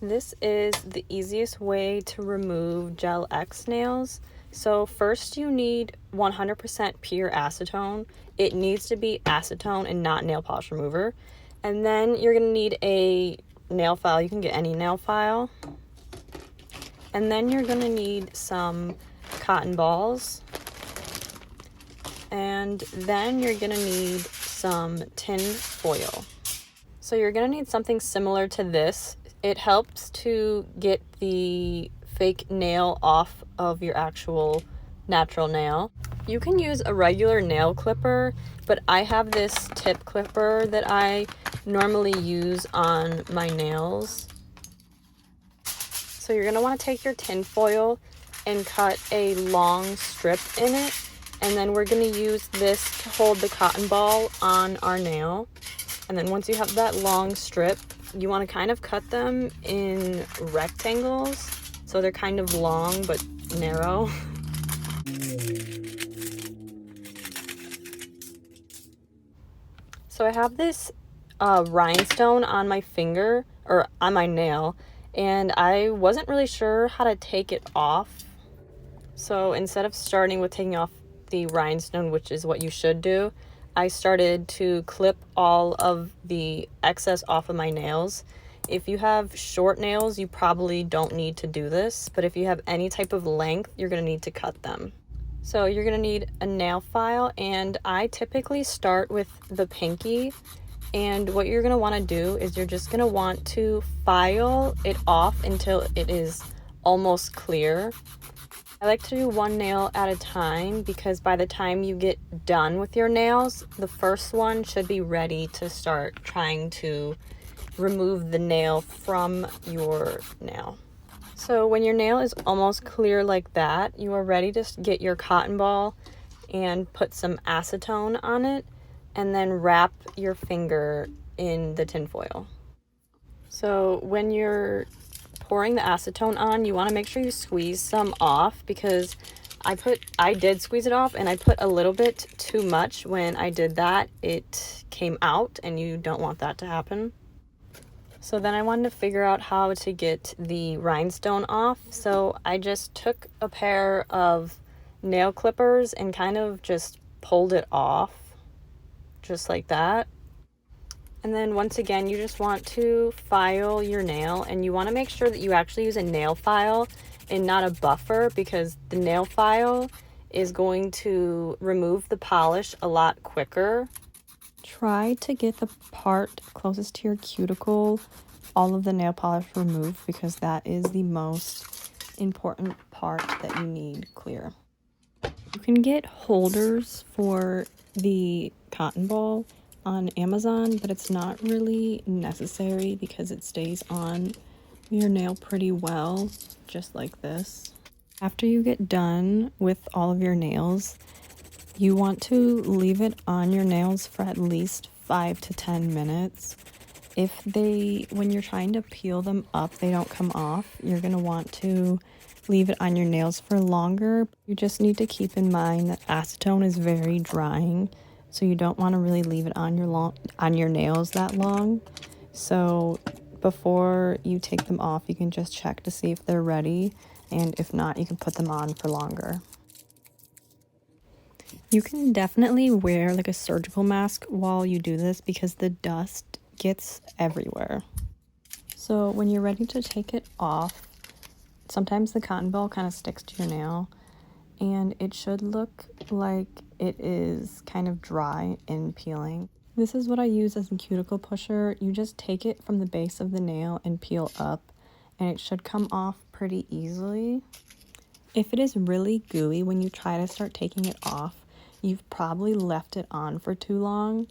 This is the easiest way to remove Gel X nails. So first you need 100% pure acetone. It needs to be acetone and not nail polish remover. And then you're going to need a nail file. You can get any nail file. And then you're going to need some cotton balls. And then you're going to need some tin foil. So you're going to need something similar to this. It helps to get the fake nail off of your actual natural nail. You can use a regular nail clipper, but I have this tip clipper that I normally use on my nails. So you're going to want to take your tin foil and cut a long strip in it, and then we're going to use this to hold the cotton ball on our nail. And then once you have that long strip, you want to kind of cut them in rectangles, so they're kind of long but narrow. So I have this rhinestone on my finger, or on my nail, and I wasn't really sure how to take it off. So instead of starting with taking off the rhinestone, which is what you should do, I started to clip all of the excess off of my nails. If you have short nails, you probably don't need to do this, but if you have any type of length, you're going to need to cut them. So you're going to need a nail file, and I typically start with the pinky, and what you're going to want to do is you're just going to want to file it off until it is almost clear. I like to do one nail at a time because by the time you get done with your nails, the first one should be ready to start trying to remove the nail from your nail. So when your nail is almost clear like that, you are ready to get your cotton ball and put some acetone on it, and then wrap your finger in the tinfoil. So when you're pouring the acetone on, you want to make sure you squeeze some off, because I did squeeze it off and I put a little bit too much. When I did that, it came out, and you don't want that to happen. So then I wanted to figure out how to get the rhinestone off. So I just took a pair of nail clippers and kind of just pulled it off, just like that. And then once again, you just want to file your nail, and you want to make sure that you actually use a nail file and not a buffer, because the nail file is going to remove the polish a lot quicker. Try to get the part closest to your cuticle, all of the nail polish removed, because that is the most important part that you need clear. You can get holders for the cotton ball on Amazon, but it's not really necessary because it stays on your nail pretty well, just like this. After you get done with all of your nails, you want to leave it on your nails for at least 5 to 10 minutes. When you're trying to peel them up, they don't come off, you're going to want to leave it on your nails for longer. You just need to keep in mind that acetone is very drying, so you don't want to really leave it on your nails that long. So before you take them off, you can just check to see if they're ready, and if not, you can put them on for longer. You can definitely wear like a surgical mask while you do this, because the dust gets everywhere. So when you're ready to take it off, sometimes the cotton ball kind of sticks to your nail, and it should look like it is kind of dry and peeling. This is what I use as a cuticle pusher. You just take it from the base of the nail and peel up, and it should come off pretty easily. If it is really gooey when you try to start taking it off, you've probably left it on for too long.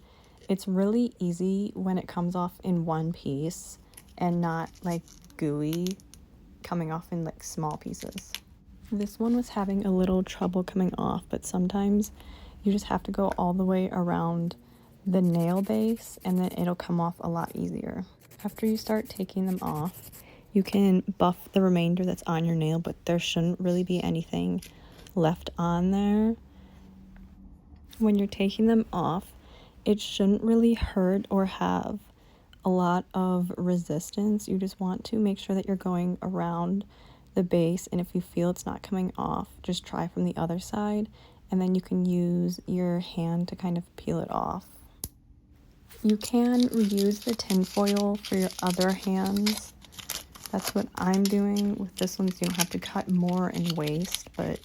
It's really easy when it comes off in one piece and not like gooey coming off in like small pieces. This one was having a little trouble coming off, but sometimes you just have to go all the way around the nail base, and then it'll come off a lot easier. After you start taking them off, you can buff the remainder that's on your nail, but there shouldn't really be anything left on there. When you're taking them off, it shouldn't really hurt or have a lot of resistance. You just want to make sure that you're going around the base, and if you feel it's not coming off, just try from the other side, and then you can use your hand to kind of peel it off. You can reuse the tin foil for your other hands. That's what I'm doing with this one, so you don't have to cut more and waste, but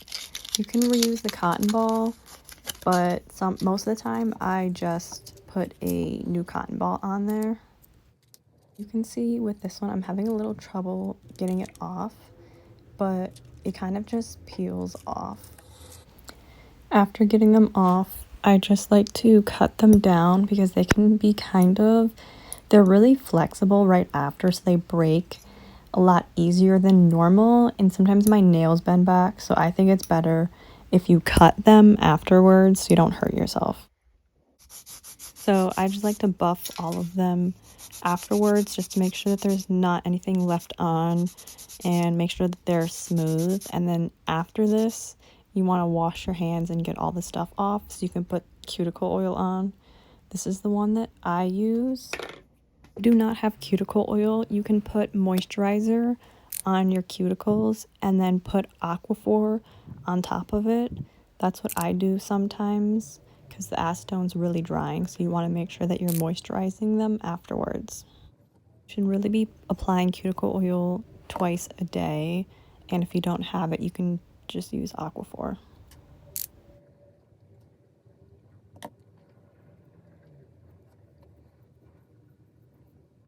you can reuse the cotton ball, but most of the time I just put a new cotton ball on there. You can see with this one I'm having a little trouble getting it off, but it kind of just peels off. After getting them off, I just like to cut them down because they can be they're really flexible right after, so they break a lot easier than normal, and sometimes my nails bend back, so I think it's better if you cut them afterwards so you don't hurt yourself. So I just like to buff all of them afterwards just to make sure that there's not anything left on and make sure that they're smooth. And then after this, you want to wash your hands and get all the stuff off so you can put cuticle oil on. This is the one that I use. Do not have cuticle oil, you can put moisturizer on your cuticles and then put Aquaphor on top of it. That's what I do sometimes because the acetone's really drying, so you want to make sure that you're moisturizing them afterwards. You should really be applying cuticle oil twice a day, and if you don't have it, you can just use Aquaphor.